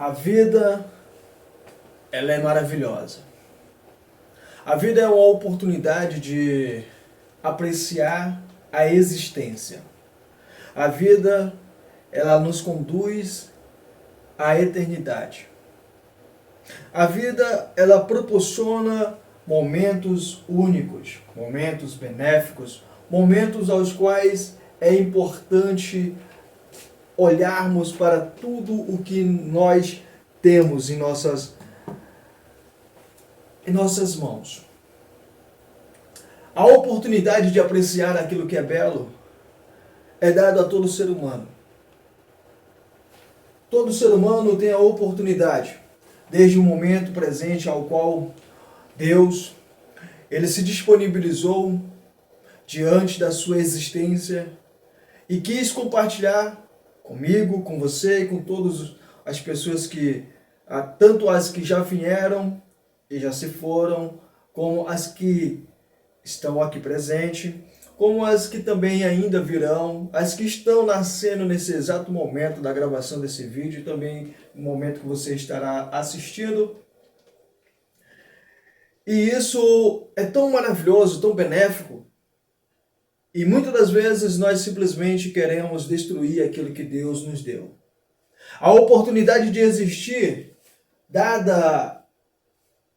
A vida, ela é maravilhosa. A vida é uma oportunidade de apreciar a existência. A vida, ela nos conduz à eternidade. A vida, ela proporciona momentos únicos, momentos benéficos, momentos aos quais é importante olharmos para tudo o que nós temos em nossas mãos. A oportunidade de apreciar aquilo que é belo é dada a todo ser humano. Todo ser humano tem a oportunidade, desde o momento presente ao qual Deus, ele se disponibilizou diante da sua existência e quis compartilhar comigo, com você e com todas as pessoas que, tanto as que já vieram e já se foram, como as que estão aqui presentes, como as que também ainda virão, as que estão nascendo nesse exato momento da gravação desse vídeo e também no momento que você estará assistindo. E isso é tão maravilhoso, tão benéfico, e muitas das vezes nós simplesmente queremos destruir aquilo que Deus nos deu. A oportunidade de existir, dada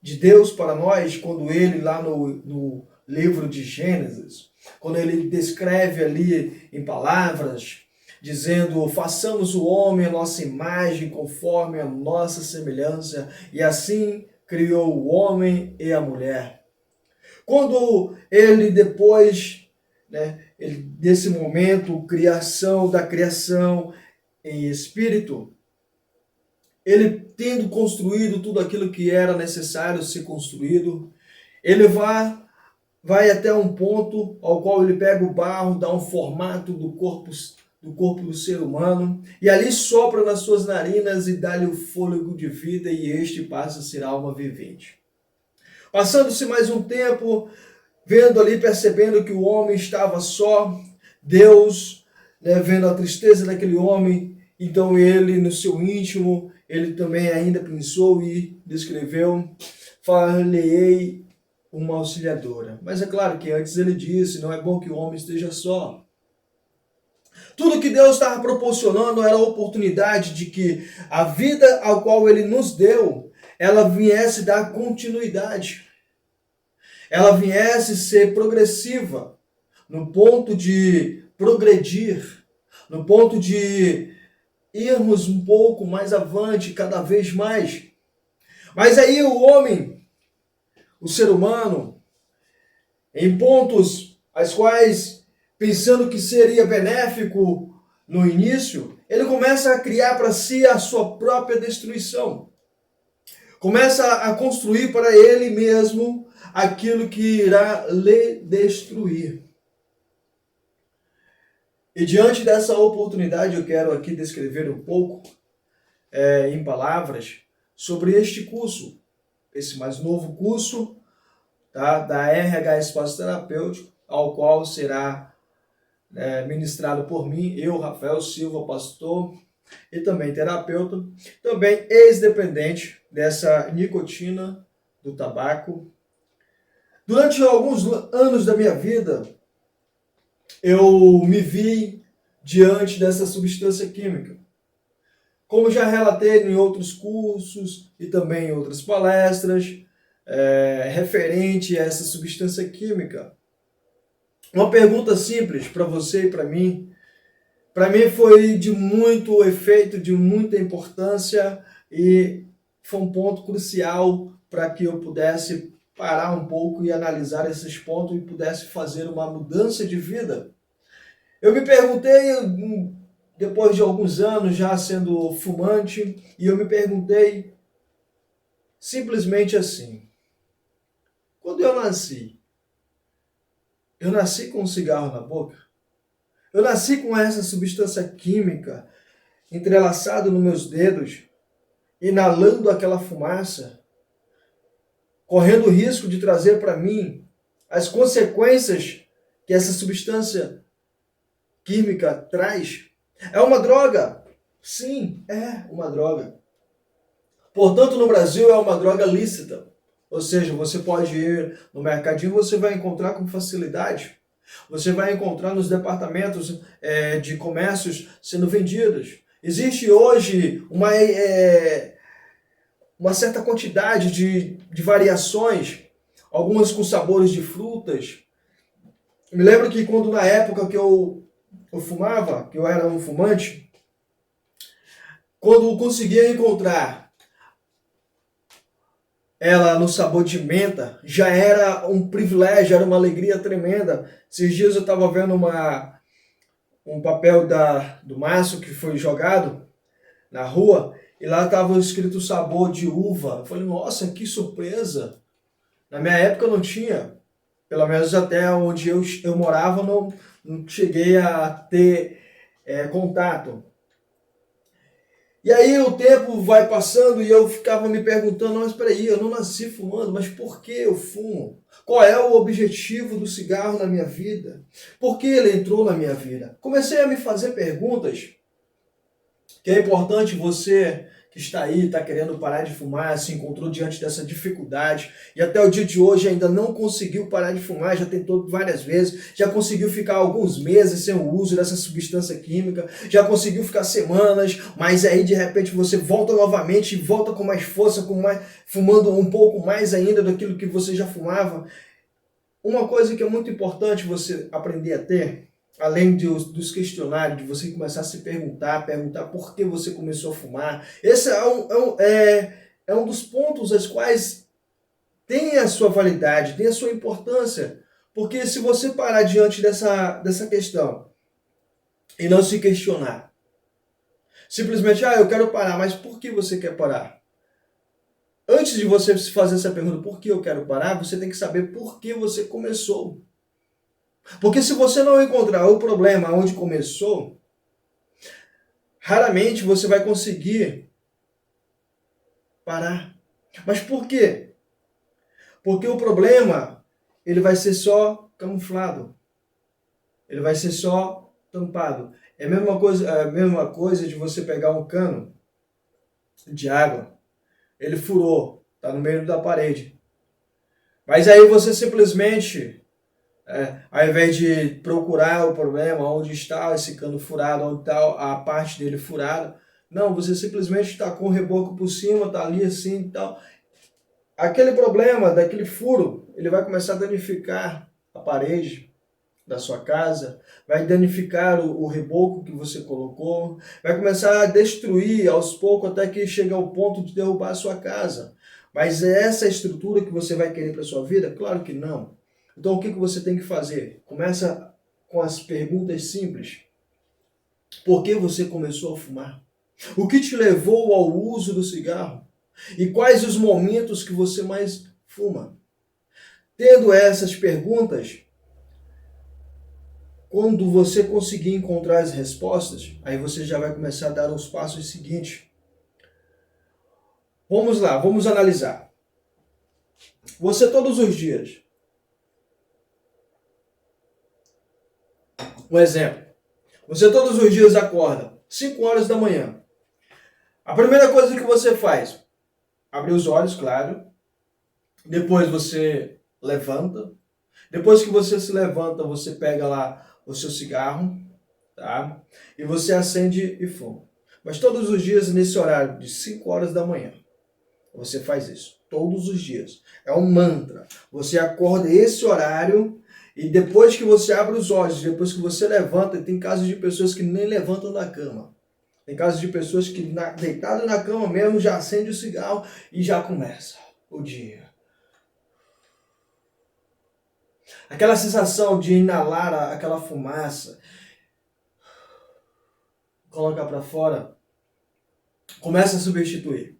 de Deus para nós, quando Ele, lá no livro de Gênesis, quando Ele descreve ali em palavras, dizendo: façamos o homem a nossa imagem, conforme a nossa semelhança, e assim criou o homem e a mulher. Quando Ele depois, desse momento, da criação em espírito, ele tendo construído tudo aquilo que era necessário ser construído, ele vai até um ponto ao qual ele pega o barro, dá um formato do corpo do ser humano, e ali sopra nas suas narinas e dá-lhe o fôlego de vida, e este passa a ser alma vivente. Passando-se mais um tempo, vendo ali, percebendo que o homem estava só, Deus, vendo a tristeza daquele homem, então ele, no seu íntimo, ele também ainda pensou e descreveu: far-lhe-ei uma auxiliadora. Mas é claro que antes ele disse: não é bom que o homem esteja só. Tudo que Deus estava proporcionando era a oportunidade de que a vida ao qual ele nos deu, ela viesse dar continuidade. Ela viesse ser progressiva, no ponto de progredir, no ponto de irmos um pouco mais avante, cada vez mais. Mas aí o homem, o ser humano, em pontos as quais, pensando que seria benéfico no início, ele começa a criar para si a sua própria destruição. Começa a construir para ele mesmo aquilo que irá lhe destruir. E diante dessa oportunidade, eu quero aqui descrever um pouco, em palavras, sobre este curso, esse mais novo curso, tá, da RH Espaço Terapêutico, ao qual será ministrado por mim, eu, Rafael Silva, pastor e também terapeuta, também ex-dependente dessa nicotina do tabaco. Durante alguns anos da minha vida, eu me vi diante dessa substância química. Como já relatei em outros cursos e também em outras palestras, referente a essa substância química. Uma pergunta simples para você e para mim foi de muito efeito, de muita importância, e foi um ponto crucial para que eu pudesse parar um pouco e analisar esses pontos e pudesse fazer uma mudança de vida. Eu me perguntei, depois de alguns anos já sendo fumante, e eu me perguntei simplesmente assim: quando eu nasci com um cigarro na boca? Eu nasci com essa substância química entrelaçada nos meus dedos, inalando aquela fumaça, correndo o risco de trazer para mim as consequências que essa substância química traz? É uma droga? Sim, é uma droga. Portanto, no Brasil é uma droga lícita. Ou seja, você pode ir no mercadinho, você vai encontrar com facilidade. Você vai encontrar nos departamentos de comércios sendo vendidas. Existe hoje uma certa quantidade de variações, algumas com sabores de frutas. Eu me lembro que quando na época que eu fumava, que eu era um fumante, quando eu conseguia encontrar ela no sabor de menta, já era um privilégio, era uma alegria tremenda. Esses dias eu estava vendo um papel do Márcio que foi jogado na rua, e lá estava escrito sabor de uva. Eu falei, nossa, que surpresa! Na minha época não tinha, pelo menos até onde eu morava, não cheguei a ter contato. E aí o tempo vai passando e eu ficava me perguntando, mas peraí, eu não nasci fumando, mas por que eu fumo? Qual é o objetivo do cigarro na minha vida? Por que ele entrou na minha vida? Comecei a me fazer perguntas que é importante você que está aí, está querendo parar de fumar, se encontrou diante dessa dificuldade e até o dia de hoje ainda não conseguiu parar de fumar, já tentou várias vezes, já conseguiu ficar alguns meses sem o uso dessa substância química, já conseguiu ficar semanas, mas aí de repente você volta novamente e volta com mais força, fumando um pouco mais ainda daquilo que você já fumava. Uma coisa que é muito importante você aprender a ter, além dos questionários, de você começar a se perguntar por que você começou a fumar. Esse é um dos pontos aos quais tem a sua validade, tem a sua importância. Porque se você parar diante dessa questão e não se questionar, simplesmente, eu quero parar, mas por que você quer parar? Antes de você se fazer essa pergunta, por que eu quero parar, você tem que saber por que você começou. Porque se você não encontrar o problema onde começou, raramente você vai conseguir parar. Mas por quê? Porque o problema, ele vai ser só camuflado. Ele vai ser só tampado. É a mesma coisa de você pegar um cano de água, ele furou, está no meio da parede. Mas aí você simplesmente, ao invés de procurar o problema, onde está esse cano furado, onde está a parte dele furada, não, você simplesmente está com o reboco por cima, está ali assim e tal. Aquele problema, daquele furo, ele vai começar a danificar a parede da sua casa, vai danificar o reboco que você colocou, vai começar a destruir aos poucos até que chega ao ponto de derrubar a sua casa. Mas é essa estrutura que você vai querer para a sua vida? Claro que não. Então o que você tem que fazer? Começa com as perguntas simples. Por que você começou a fumar? O que te levou ao uso do cigarro? E quais os momentos que você mais fuma? Tendo essas perguntas, quando você conseguir encontrar as respostas, aí você já vai começar a dar os passos seguintes. Vamos lá, vamos analisar. Você todos os dias. Um exemplo. Você todos os dias acorda 5 horas da manhã. A primeira coisa que você faz, abre os olhos, claro. Depois você levanta. Depois que você se levanta, você pega lá o seu cigarro, tá? E você acende e fuma. Mas todos os dias, nesse horário de 5 horas da manhã, você faz isso. Todos os dias. É um mantra. Você acorda esse horário e depois que você abre os olhos, depois que você levanta, tem casos de pessoas que nem levantam da cama. Tem casos de pessoas que, deitado na cama mesmo, já acende o cigarro e já começa o dia. Aquela sensação de inalar aquela fumaça, colocar para fora, começa a substituir.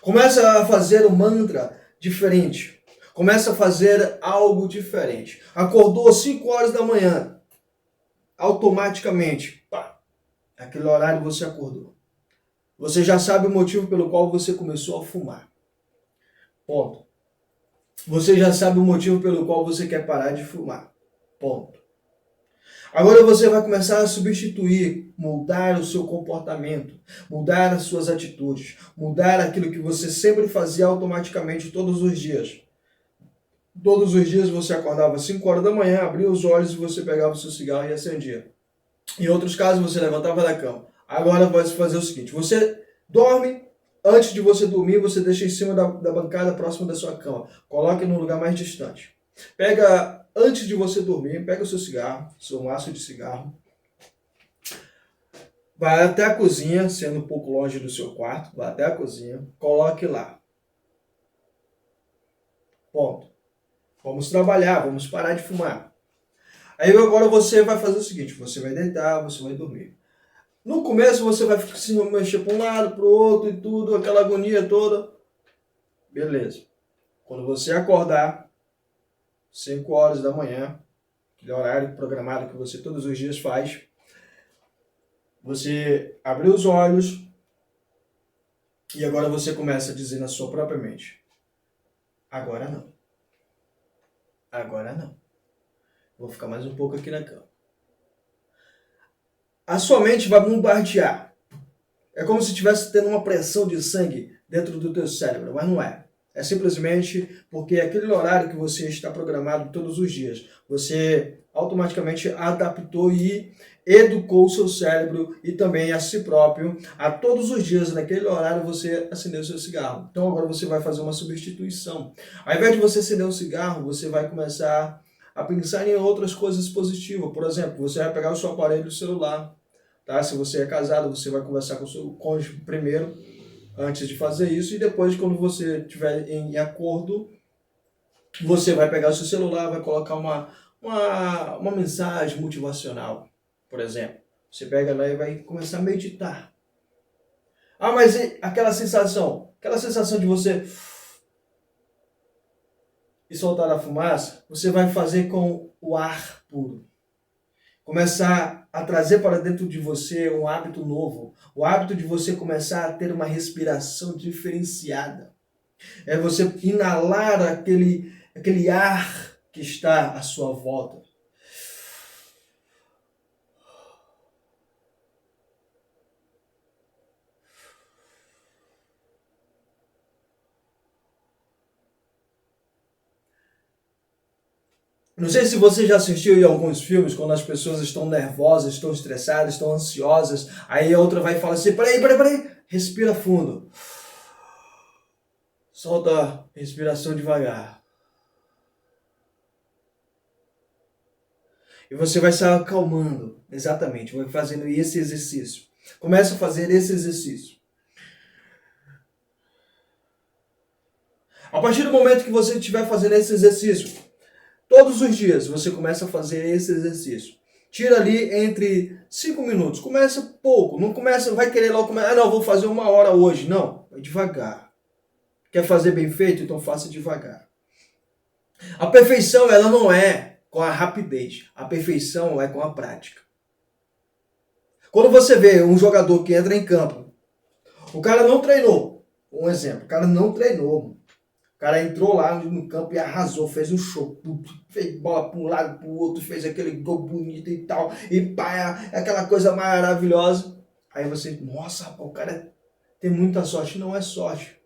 Começa a fazer um mantra diferente. Começa a fazer algo diferente. Acordou às 5 horas da manhã, automaticamente, pá, aquele horário você acordou. Você já sabe o motivo pelo qual você começou a fumar. Ponto. Você já sabe o motivo pelo qual você quer parar de fumar. Ponto. Agora você vai começar a substituir, mudar o seu comportamento, mudar as suas atitudes, mudar aquilo que você sempre fazia automaticamente todos os dias. Todos os dias você acordava às 5 horas da manhã, abria os olhos e você pegava o seu cigarro e acendia. Em outros casos você levantava da cama. Agora vai fazer o seguinte, você dorme, antes de você dormir você deixa em cima da bancada próxima da sua cama. Coloque num lugar mais distante. Antes de você dormir, pega o seu cigarro, seu maço de cigarro, vai até a cozinha, sendo um pouco longe do seu quarto, vai até a cozinha, coloque lá. Ponto. Vamos trabalhar, vamos parar de fumar. Aí agora você vai fazer o seguinte, você vai deitar, você vai dormir. No começo você vai se mexer para um lado, para o outro e tudo, aquela agonia toda. Beleza. Quando você acordar, 5 horas da manhã, aquele horário programado que você todos os dias faz, você abre os olhos e agora você começa a dizer na sua própria mente, agora não. Agora não. Vou ficar mais um pouco aqui na cama. A sua mente vai bombardear. É como se estivesse tendo uma pressão de sangue dentro do teu cérebro, mas não é. É simplesmente porque aquele horário que você está programado todos os dias, você automaticamente adaptou e educou o seu cérebro e também a si próprio a todos os dias naquele horário você acender o seu cigarro. Então agora você vai fazer uma substituição. Ao invés de você acender um cigarro, você vai começar a pensar em outras coisas positivas. Por exemplo, você vai pegar o seu aparelho celular, tá? Se você é casado, você vai conversar com o seu cônjuge primeiro, antes de fazer isso, e depois, quando você estiver em acordo, você vai pegar o seu celular, vai colocar uma mensagem motivacional, por exemplo. Você pega lá e vai começar a meditar. Ah, mas e aquela sensação de você e soltar a fumaça, você vai fazer com o ar puro. Começar a trazer para dentro de você um hábito novo, o hábito de você começar a ter uma respiração diferenciada. É você inalar aquele ar que está à sua volta. Não sei se você já assistiu em alguns filmes, quando as pessoas estão nervosas, estão estressadas, estão ansiosas, aí a outra vai e fala assim, peraí, respira fundo. Solta a respiração devagar. E você vai se acalmando, exatamente, vai fazendo esse exercício. Começa a fazer esse exercício. A partir do momento que você estiver fazendo esse exercício, todos os dias você começa a fazer esse exercício. Tira ali entre 5 minutos. Começa pouco. Não começa, vai querer logo começar. Ah, não, vou fazer 1 hora hoje. Não, vai devagar. Quer fazer bem feito? Então faça devagar. A perfeição, ela não é com a rapidez. A perfeição é com a prática. Quando você vê um jogador que entra em campo, o cara não treinou. Um exemplo, o cara não treinou. O cara entrou lá no campo e arrasou, fez um show, fez bola para um lado, para o outro, fez aquele gol bonito e tal, e pá, aquela coisa maravilhosa. Aí você, nossa, o cara tem muita sorte. Não é sorte,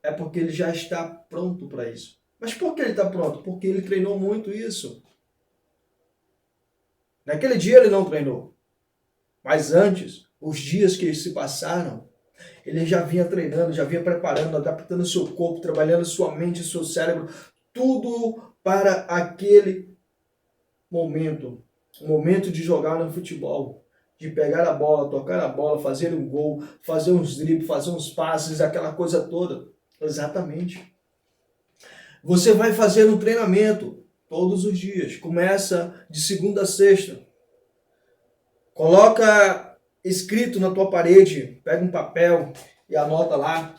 é porque ele já está pronto para isso. Mas por que ele está pronto? Porque ele treinou muito isso. Naquele dia ele não treinou, mas antes, os dias que se passaram, ele já vinha treinando, já vinha preparando, adaptando o seu corpo, trabalhando sua mente, seu cérebro, tudo para aquele momento. O momento de jogar no futebol, de pegar a bola, tocar a bola, fazer um gol, fazer uns dribles, fazer uns passes, aquela coisa toda. Exatamente. Você vai fazer um treinamento todos os dias. Começa de segunda a sexta. Coloca escrito na tua parede, pega um papel e anota lá,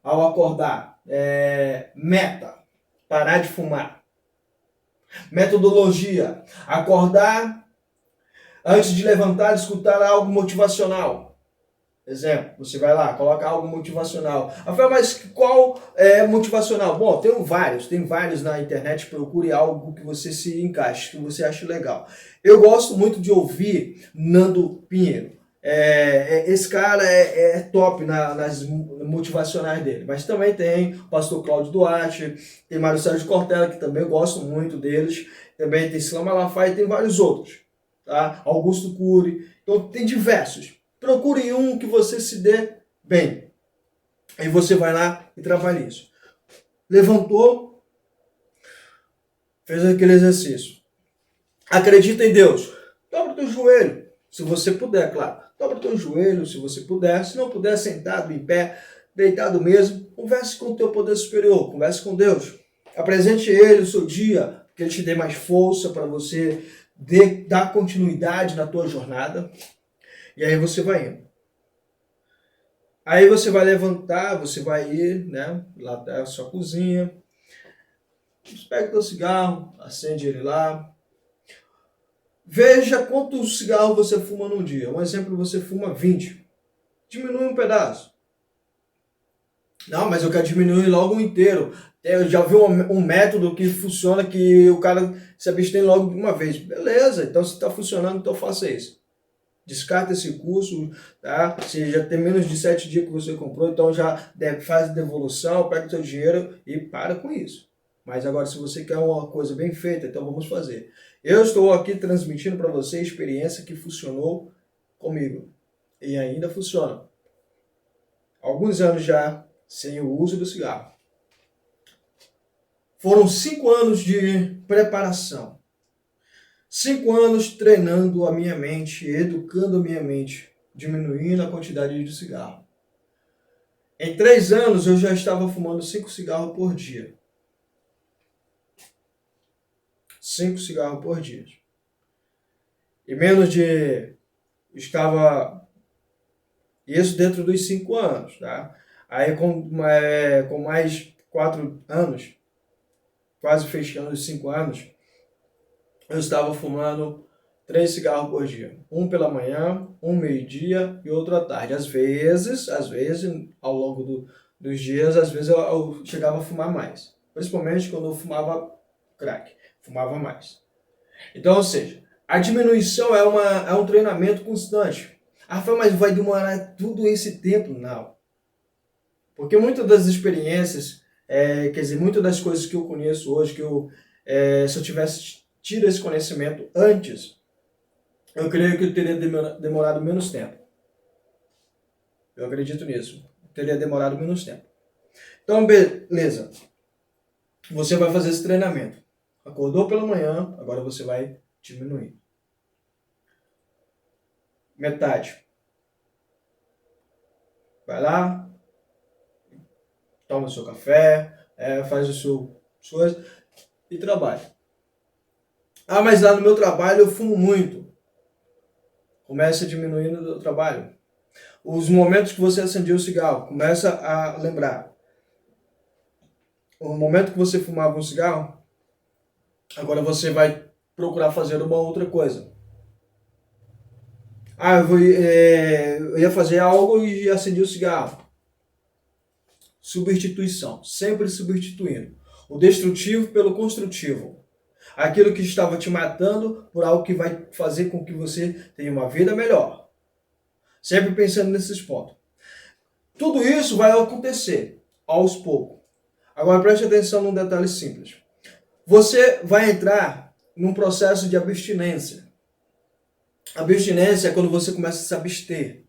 ao acordar, meta, parar de fumar. Metodologia, acordar, antes de levantar, escutar algo motivacional. Exemplo, você vai lá, coloca algo motivacional. Rafael, mas qual é motivacional? Bom, tem vários na internet. Procure algo que você se encaixe, que você ache legal. Eu gosto muito de ouvir Nando Pinheiro. Esse cara é top nas motivacionais dele. Mas também tem o pastor Cláudio Duarte, tem Mário Sérgio Cortella, que também eu gosto muito deles. Também tem Silão Malafaia e tem vários outros. Tá? Augusto Cury. Então tem diversos. Procure um que você se dê bem. Aí você vai lá e trabalha isso. Levantou, fez aquele exercício. Acredita em Deus. Dobra o teu joelho, se você puder, claro. Dobra o teu joelho, se você puder. Se não puder, sentado, em pé, deitado mesmo. Converse com o teu poder superior, converse com Deus. Apresente Ele o seu dia, que Ele te dê mais força para você dar continuidade na tua jornada. E aí você vai indo. Aí você vai levantar, você vai ir, né, lá até a sua cozinha. Pega o teu cigarro, acende ele lá. Veja quantos cigarros você fuma num dia. Um exemplo, você fuma 20. Diminui um pedaço. Não, mas eu quero diminuir logo um inteiro. Eu já vi um método que funciona, que o cara se abstém logo de uma vez. Beleza, então se está funcionando, então faça isso. Descarta esse curso, tá? Se já tem menos de 7 dias que você comprou, então já faz a devolução, pega o seu dinheiro e para com isso. Mas agora, se você quer uma coisa bem feita, então vamos fazer. Eu estou aqui transmitindo para você a experiência que funcionou comigo. E ainda funciona. Alguns anos já sem o uso do cigarro. Foram 5 anos de preparação. 5 anos treinando a minha mente, educando a minha mente, diminuindo a quantidade de cigarro. Em 3 anos eu já estava fumando 5 cigarros por dia. 5 cigarros por dia. E menos de... Estava... Isso dentro dos 5 anos, tá? Aí com mais 4 anos, quase fechando os 5 anos, eu estava fumando 3 cigarros por dia. Um pela manhã, um meio-dia e outro à tarde. Às vezes, ao longo dos dias, às vezes eu chegava a fumar mais. Principalmente quando eu fumava crack. Fumava mais. Então, ou seja, a diminuição é um treinamento constante. Rafael, mas vai demorar tudo esse tempo? Não. Porque muitas das experiências, muitas das coisas que eu conheço hoje, se eu tivesse tido esse conhecimento antes, eu creio que eu teria demorado menos tempo. Eu acredito nisso. Teria demorado menos tempo. Então, beleza. Você vai fazer esse treinamento. Acordou pela manhã, agora você vai diminuir. Metade. Vai lá, toma o seu café, faz o seu coisa e trabalha. Ah, mas lá no meu trabalho eu fumo muito. Começa a diminuir no trabalho. Os momentos que você acendia o cigarro, começa a lembrar. O momento que você fumava um cigarro, agora você vai procurar fazer uma outra coisa. Ah, eu ia fazer algo e acendi o cigarro. Substituição, sempre substituindo. O destrutivo pelo construtivo. Aquilo que estava te matando por algo que vai fazer com que você tenha uma vida melhor. Sempre pensando nesses pontos. Tudo isso vai acontecer aos poucos. Agora preste atenção num detalhe simples. Você vai entrar num processo de abstinência. Abstinência é quando você começa a se abster.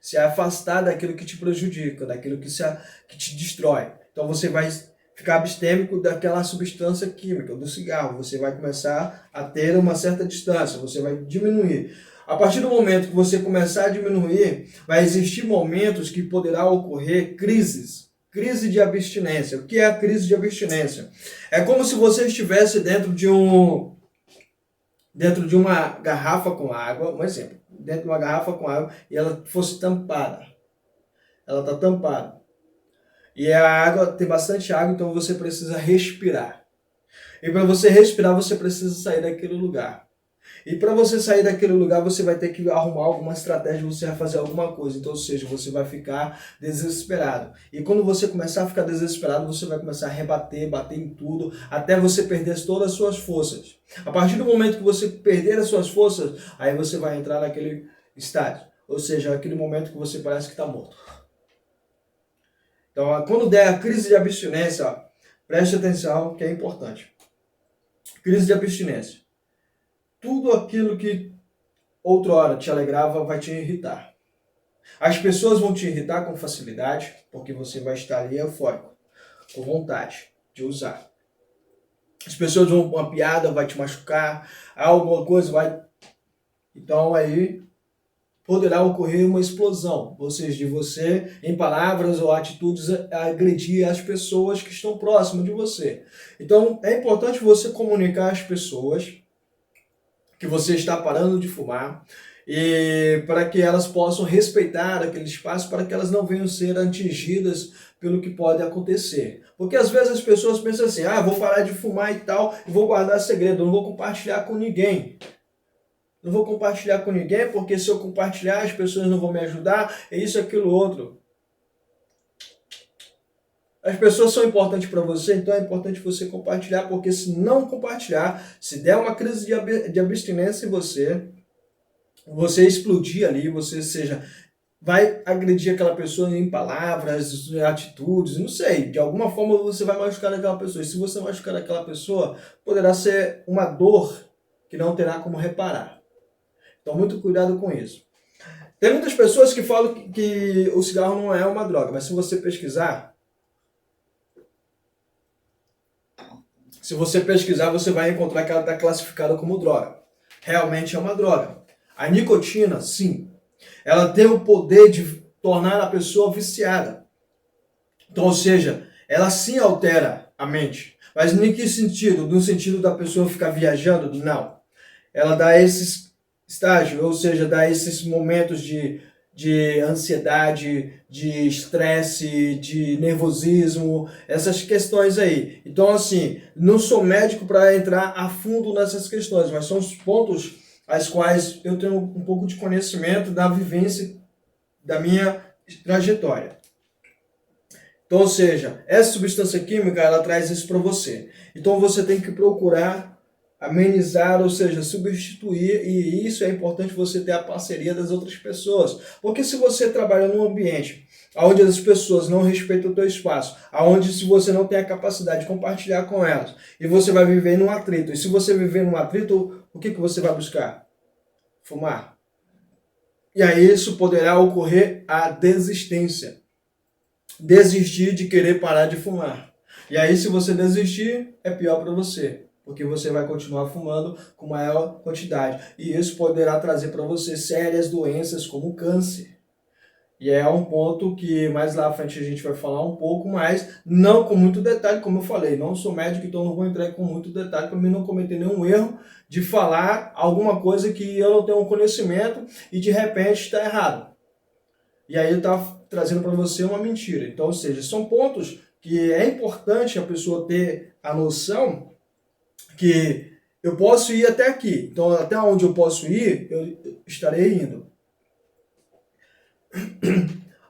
Se afastar daquilo que te prejudica, daquilo que te destrói. Então você vai ficar abstêmico daquela substância química, do cigarro. Você vai começar a ter uma certa distância, você vai diminuir. A partir do momento que você começar a diminuir, vai existir momentos que poderá ocorrer crises. Crise de abstinência. O que é a crise de abstinência? É como se você estivesse dentro de uma garrafa com água, um exemplo, dentro de uma garrafa com água e ela fosse tampada. Ela está tampada. E a água, tem bastante água, então você precisa respirar. E para você respirar, você precisa sair daquele lugar. E para você sair daquele lugar, você vai ter que arrumar alguma estratégia, você vai fazer alguma coisa. Então, ou seja, você vai ficar desesperado. E quando você começar a ficar desesperado, você vai começar a rebater, bater em tudo, até você perder todas as suas forças. A partir do momento que você perder as suas forças, aí você vai entrar naquele estágio. Ou seja, aquele momento que você parece que está morto. Então, quando der a crise de abstinência, ó, preste atenção que é importante. Crise de abstinência. Tudo aquilo que outrora te alegrava vai te irritar. As pessoas vão te irritar com facilidade, porque você vai estar ali eufórico, com vontade de usar. As pessoas vão, uma piada vai te machucar, alguma coisa vai... Então aí poderá ocorrer uma explosão, ou seja, de você, em palavras ou atitudes, agredir as pessoas que estão próximas de você. Então é importante você comunicar às pessoas que você está parando de fumar, e para que elas possam respeitar aquele espaço, para que elas não venham ser atingidas pelo que pode acontecer. Porque às vezes as pessoas pensam assim, vou parar de fumar e tal, e vou guardar segredo, não vou compartilhar com ninguém. Não vou compartilhar com ninguém, porque se eu compartilhar, as pessoas não vão me ajudar, é isso, aquilo, outro. As pessoas são importantes para você, então é importante você compartilhar, porque se não compartilhar, se der uma crise de abstinência em você explodir ali, você vai agredir aquela pessoa em palavras, em atitudes, não sei, de alguma forma você vai machucar aquela pessoa. E se você machucar aquela pessoa, poderá ser uma dor que não terá como reparar. Então, muito cuidado com isso. Tem muitas pessoas que falam que o cigarro não é uma droga, mas se você pesquisar, você vai encontrar que ela está classificada como droga. Realmente é uma droga. A nicotina, sim, ela tem o poder de tornar a pessoa viciada. Então, ou seja, ela sim altera a mente. Mas em que sentido? No sentido da pessoa ficar viajando? Não. Ela dá esses estágios, ou seja, dá esses momentos de ansiedade, de estresse, de nervosismo, essas questões aí. Então, assim, não sou médico para entrar a fundo nessas questões, mas são os pontos as quais eu tenho um pouco de conhecimento da vivência da minha trajetória. Então, ou seja, essa substância química, ela traz isso para você. Então, você tem que procurar amenizar, ou seja, substituir, e isso é importante você ter a parceria das outras pessoas. Porque se você trabalha num ambiente onde as pessoas não respeitam o teu espaço, onde se você não tem a capacidade de compartilhar com elas, e você vai viver num atrito, e se você viver num atrito, o que você vai buscar? Fumar. E aí isso poderá ocorrer a desistência. Desistir de querer parar de fumar. E aí se você desistir, é pior para você. Porque você vai continuar fumando com maior quantidade. E isso poderá trazer para você sérias doenças como câncer. E é um ponto que mais lá à frente a gente vai falar um pouco mais, não com muito detalhe, como eu falei. Não sou médico, então não vou entrar com muito detalhe para mim não cometer nenhum erro de falar alguma coisa que eu não tenho conhecimento e de repente está errado. E aí está trazendo para você uma mentira. Então, ou seja, são pontos que é importante a pessoa ter a noção que eu posso ir até aqui. Então, até onde eu posso ir, eu estarei indo.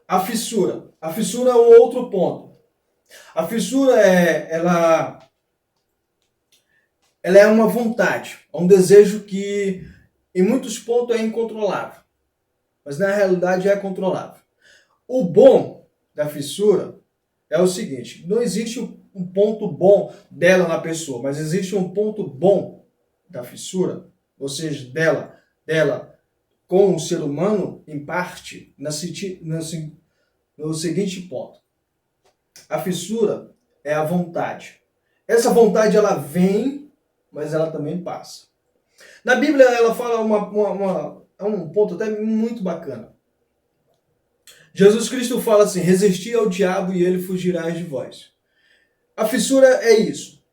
A fissura. A fissura é um outro ponto. A fissura ela é uma vontade, é um desejo que em muitos pontos é incontrolável. Mas na realidade é controlável. O bom da fissura é o seguinte, não existe um ponto bom dela na pessoa, mas existe um ponto bom da fissura, ou seja, dela com o ser humano, em parte, no seguinte ponto. A fissura é a vontade. Essa vontade, ela vem, mas ela também passa. Na Bíblia, ela fala um ponto até muito bacana. Jesus Cristo fala assim, resistir ao diabo e ele fugirá de vós. A fissura é isso.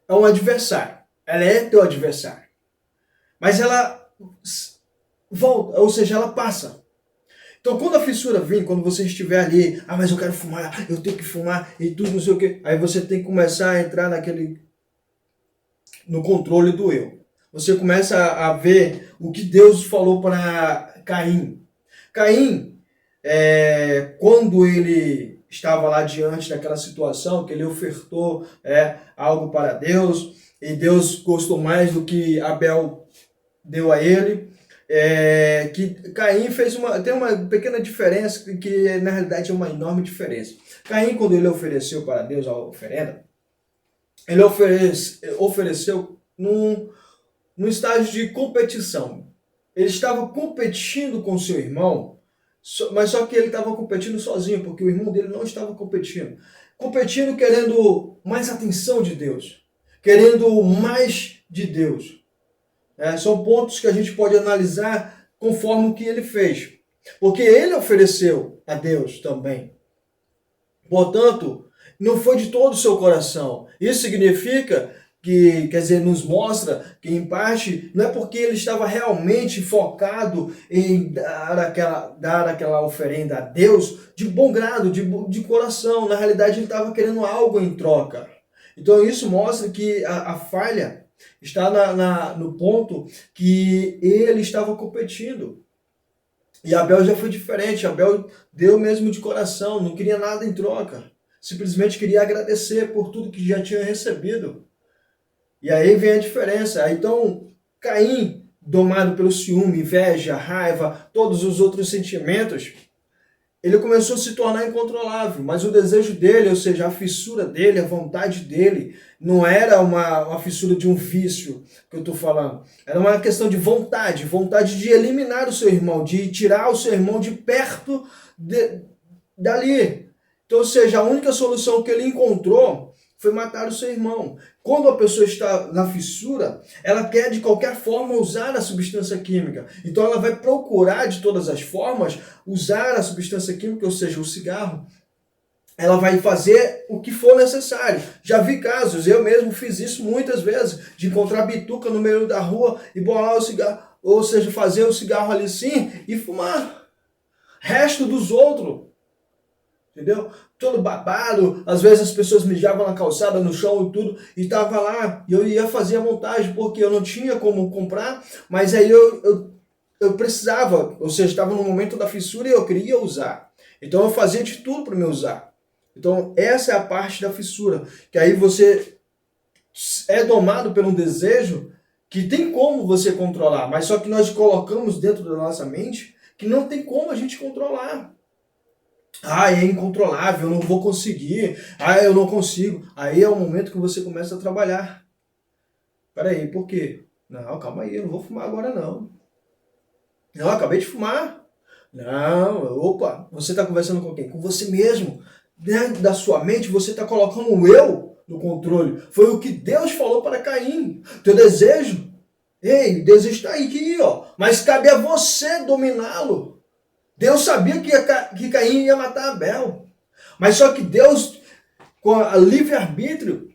É um adversário. Ela é teu adversário. Mas ela volta, ou seja, ela passa. Então, quando a fissura vem, quando você estiver ali, mas eu quero fumar, eu tenho que fumar e tudo, não sei o quê. Aí você tem que começar a entrar no controle do eu. você começa a ver o que Deus falou para Caim. Caim, quando ele estava lá diante daquela situação, que ele ofertou algo para Deus, e Deus gostou mais do que Abel deu a ele, que Caim tem uma pequena diferença, que na realidade é uma enorme diferença. Caim, quando ele ofereceu para Deus a oferenda, ele ofereceu num estágio de competição. Ele estava competindo com seu irmão, mas só que ele estava competindo sozinho, porque o irmão dele não estava competindo. Competindo querendo mais atenção de Deus, querendo mais de Deus. São pontos que a gente pode analisar conforme o que ele fez. Porque ele ofereceu a Deus também. Portanto, não foi de todo o seu coração. Isso significa que, quer dizer, nos mostra que, em parte, não é porque ele estava realmente focado em dar aquela oferenda a Deus de bom grado, de coração. Na realidade, ele estava querendo algo em troca. Então, isso mostra que a falha está no ponto que ele estava competindo. E Abel já foi diferente. Abel deu mesmo de coração, não queria nada em troca. Simplesmente queria agradecer por tudo que já tinha recebido. E aí vem a diferença. Então, Caim, domado pelo ciúme, inveja, raiva, todos os outros sentimentos, ele começou a se tornar incontrolável. Mas o desejo dele, ou seja, a fissura dele, a vontade dele, não era uma fissura de um vício que eu estou falando. Era uma questão de vontade de eliminar o seu irmão, de tirar o seu irmão de perto dali. Então, ou seja, a única solução que ele encontrou foi matar o seu irmão. Quando a pessoa está na fissura, ela quer de qualquer forma usar a substância química. Então ela vai procurar de todas as formas usar a substância química, ou seja, o cigarro. Ela vai fazer o que for necessário. Já vi casos, eu mesmo fiz isso muitas vezes, de encontrar bituca no meio da rua e bolar o cigarro, ou seja, fazer o cigarro ali sim e fumar. Resto dos outros. Entendeu? Todo babado, às vezes as pessoas mijavam na calçada, no chão e tudo, e tava lá, e eu ia fazer a montagem, porque eu não tinha como comprar, mas aí eu precisava, ou seja, estava no momento da fissura e eu queria usar. Então eu fazia de tudo para me usar. Então essa é a parte da fissura, que aí você é domado por um desejo que tem como você controlar, mas só que nós colocamos dentro da nossa mente que não tem como a gente controlar. É incontrolável, eu não vou conseguir. Eu não consigo. Aí é o momento que você começa a trabalhar. Peraí, por quê? Não, calma aí, eu não vou fumar agora não. Não, acabei de fumar. Não, opa, você está conversando com quem? Com você mesmo. Dentro da sua mente, você está colocando o eu no controle. Foi o que Deus falou para Caim. Teu desejo, o desejo está aqui, ó. Mas cabe a você dominá-lo. Deus sabia que Caim ia matar Abel. Mas só que Deus, com a livre-arbítrio,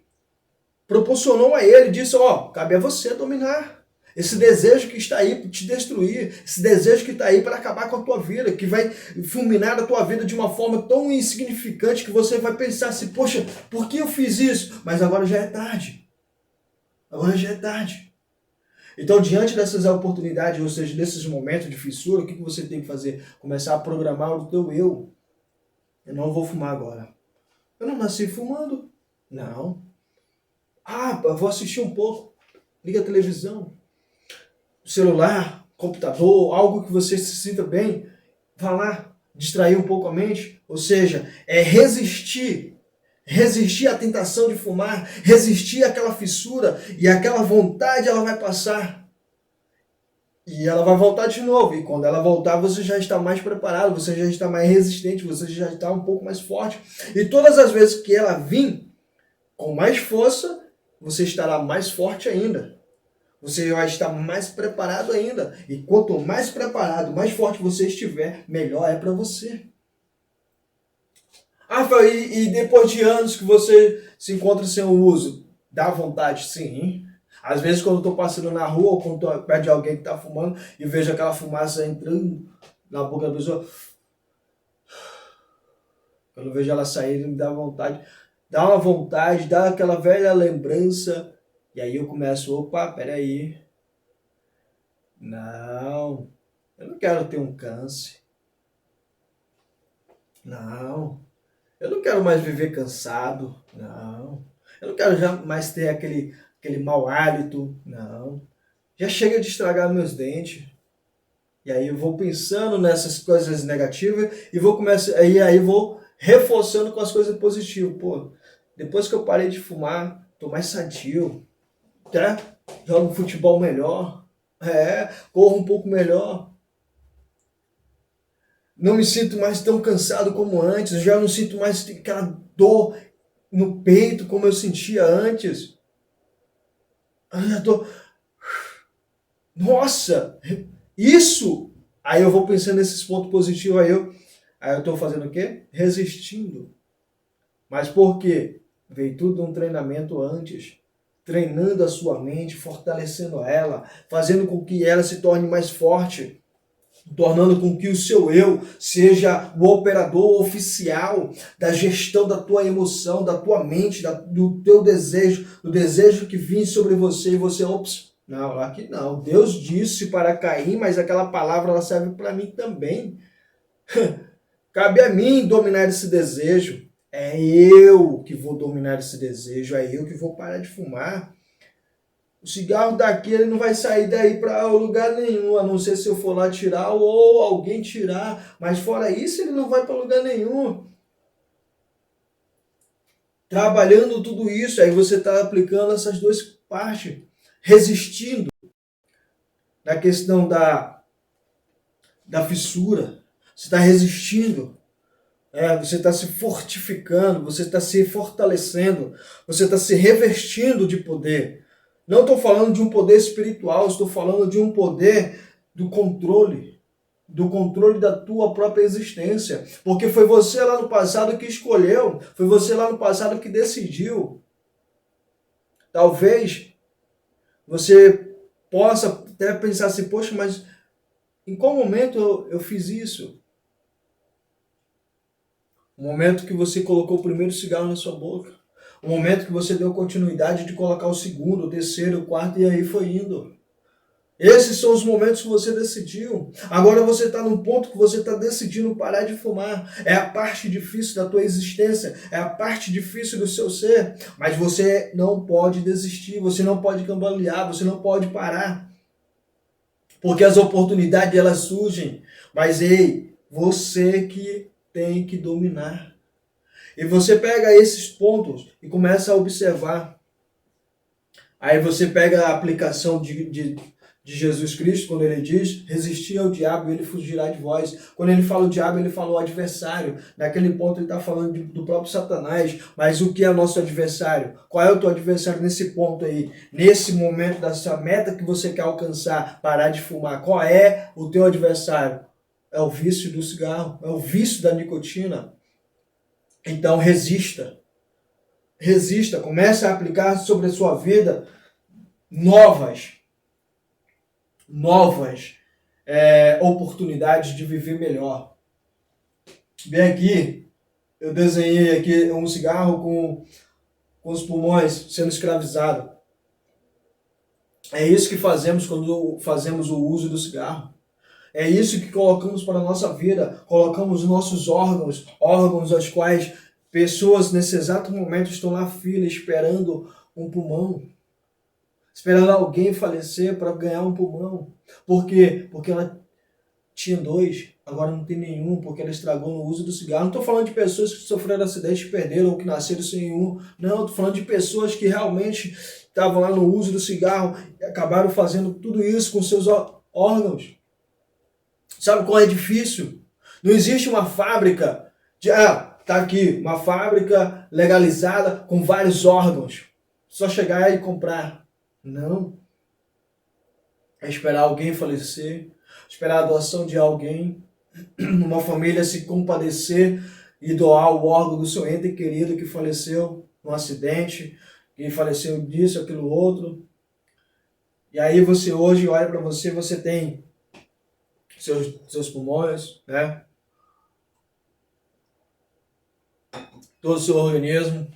proporcionou a ele, disse, cabe a você dominar. Esse desejo que está aí para te destruir, esse desejo que está aí para acabar com a tua vida, que vai fulminar a tua vida de uma forma tão insignificante que você vai pensar assim, poxa, por que eu fiz isso? Mas agora já é tarde. Agora já é tarde. Então, diante dessas oportunidades, ou seja, desses momentos de fissura, o que você tem que fazer? Começar a programar o teu eu. Eu não vou fumar agora. Eu não nasci fumando. Não. Eu vou assistir um pouco. Liga a televisão. Celular, computador, algo que você se sinta bem. Vá lá, distrair um pouco a mente. Ou seja, é resistir à tentação de fumar, resistir àquela fissura, e aquela vontade ela vai passar. E ela vai voltar de novo, e quando ela voltar você já está mais preparado, você já está mais resistente, você já está um pouco mais forte. E todas as vezes que ela vir com mais força, você estará mais forte ainda. Você vai estar mais preparado ainda. E quanto mais preparado, mais forte você estiver, melhor é para você. E depois de anos que você se encontra sem o uso, dá vontade? Sim. Às vezes quando eu estou passando na rua ou quando estou perto de alguém que está fumando e vejo aquela fumaça entrando na boca da pessoa, quando eu vejo ela saindo, me dá vontade. Dá uma vontade, dá aquela velha lembrança. E aí eu começo, peraí. Não, eu não quero ter um câncer. Não, eu não quero mais viver cansado. Não, eu não quero mais ter aquele mau hálito. Não, já chega de estragar meus dentes. E aí eu vou pensando nessas coisas negativas e vou começar, e aí vou reforçando com as coisas positivas. Pô, depois que eu parei de fumar, tô mais sadio, tá? Jogo futebol melhor, corro um pouco melhor. Não me sinto mais tão cansado como antes, eu já não sinto mais aquela dor no peito como eu sentia antes. Eu já tô, nossa, isso! Aí eu vou pensando nesses pontos positivos, aí eu tô fazendo o quê? Resistindo. Mas por quê? Veio tudo um treinamento antes. Treinando a sua mente, fortalecendo ela, fazendo com que ela se torne mais forte, tornando com que o seu eu seja o operador oficial da gestão da tua emoção, da tua mente, do teu desejo, do desejo que vinha sobre você e você, ops, não, aqui não. Deus disse para Caim, mas aquela palavra ela serve para mim também. Cabe a mim dominar esse desejo. É eu que vou dominar esse desejo, é eu que vou parar de fumar. O cigarro daqui ele não vai sair daí para lugar nenhum, a não ser se eu for lá tirar ou alguém tirar. Mas fora isso, ele não vai para lugar nenhum. Trabalhando tudo isso, aí você está aplicando essas duas partes. Resistindo na questão da fissura. Você está resistindo. Você está se fortificando, você está se fortalecendo, você está se revestindo de poder. Não estou falando de um poder espiritual, estou falando de um poder do controle da tua própria existência. Porque foi você lá no passado que escolheu, foi você lá no passado que decidiu. Talvez você possa até pensar assim, poxa, mas em qual momento eu fiz isso? O momento que você colocou o primeiro cigarro na sua boca. O momento que você deu continuidade de colocar o segundo, o terceiro, o quarto e aí foi indo. Esses são os momentos que você decidiu. Agora você está num ponto que você está decidindo parar de fumar. É a parte difícil da tua existência, é a parte difícil do seu ser. Mas você não pode desistir, você não pode cambalear, você não pode parar. Porque as oportunidades elas surgem. Mas ei, você que tem que dominar. E você pega esses pontos e começa a observar. Aí você pega a aplicação de Jesus Cristo, quando ele diz, resistir ao diabo e ele fugirá de vós. Quando ele fala o diabo, ele fala o adversário. Naquele ponto ele está falando do próprio Satanás. Mas o que é nosso adversário? Qual é o teu adversário nesse ponto aí? Nesse momento dessa meta que você quer alcançar, parar de fumar. Qual é o teu adversário? É o vício do cigarro, é o vício da nicotina. Então resista. Resista, comece a aplicar sobre a sua vida novas oportunidades de viver melhor. Bem aqui, eu desenhei aqui um cigarro com os pulmões sendo escravizado. É isso que fazemos quando fazemos o uso do cigarro. É isso que colocamos para a nossa vida. Colocamos nossos órgãos aos quais pessoas nesse exato momento estão na fila esperando um pulmão. Esperando alguém falecer para ganhar um pulmão. Por quê? Porque ela tinha 2, agora não tem nenhum, porque ela estragou no uso do cigarro. Não estou falando de pessoas que sofreram acidente e perderam, ou que nasceram sem um. Não, estou falando de pessoas que realmente estavam lá no uso do cigarro e acabaram fazendo tudo isso com seus órgãos. Sabe qual é difícil? Não existe uma fábrica tá aqui, uma fábrica legalizada com vários órgãos. Só chegar e comprar. Não. É esperar alguém falecer, esperar a doação de alguém, uma família se compadecer e doar o órgão do seu ente querido que faleceu num acidente, que faleceu disso, aquilo, outro. E aí você hoje olha para você, você tem seus pulmões, né? Todo o seu organismo,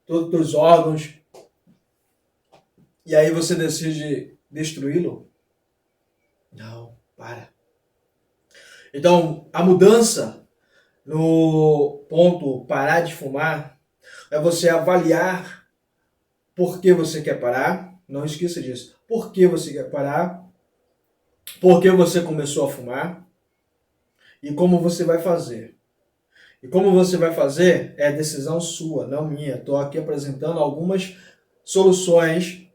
todos os seus órgãos. E aí você decide destruí-lo. Não, para. Então, a mudança no ponto parar de fumar é você avaliar por que você quer parar. Não esqueça disso. Por que você quer parar? Por que você começou a fumar? E como você vai fazer? E como você vai fazer é decisão sua, não minha. Estou aqui apresentando algumas soluções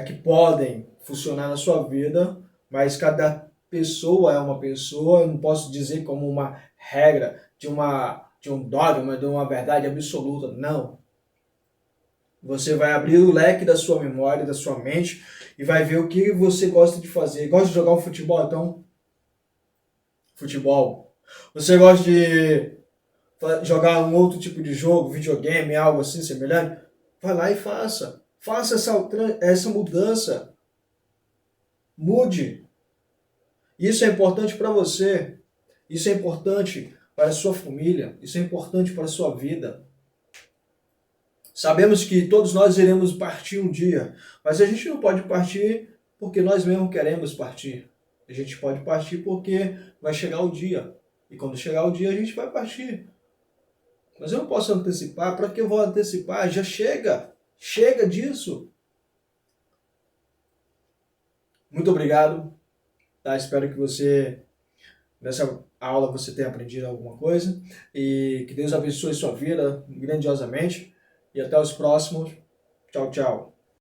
que podem funcionar na sua vida, mas cada pessoa é uma pessoa. Eu não posso dizer como uma regra de um dogma, de uma verdade absoluta. Não. Você vai abrir o leque da sua memória, da sua mente e vai ver o que você gosta de fazer. Gosta de jogar um futebol? Então, futebol. Você gosta de jogar um outro tipo de jogo, videogame, algo assim semelhante? Vai lá e faça. Faça essa mudança. Mude. Isso é importante para você. Isso é importante para a sua família. Isso é importante para a sua vida. Sabemos que todos nós iremos partir um dia, mas a gente não pode partir porque nós mesmos queremos partir. A gente pode partir porque vai chegar o dia. E quando chegar o dia, a gente vai partir. Mas eu não posso antecipar. Para que eu vou antecipar? Já chega. Chega disso. Muito obrigado. Tá? Espero que nessa aula, você tenha aprendido alguma coisa. E que Deus abençoe sua vida grandiosamente. E até os próximos. Tchau, tchau.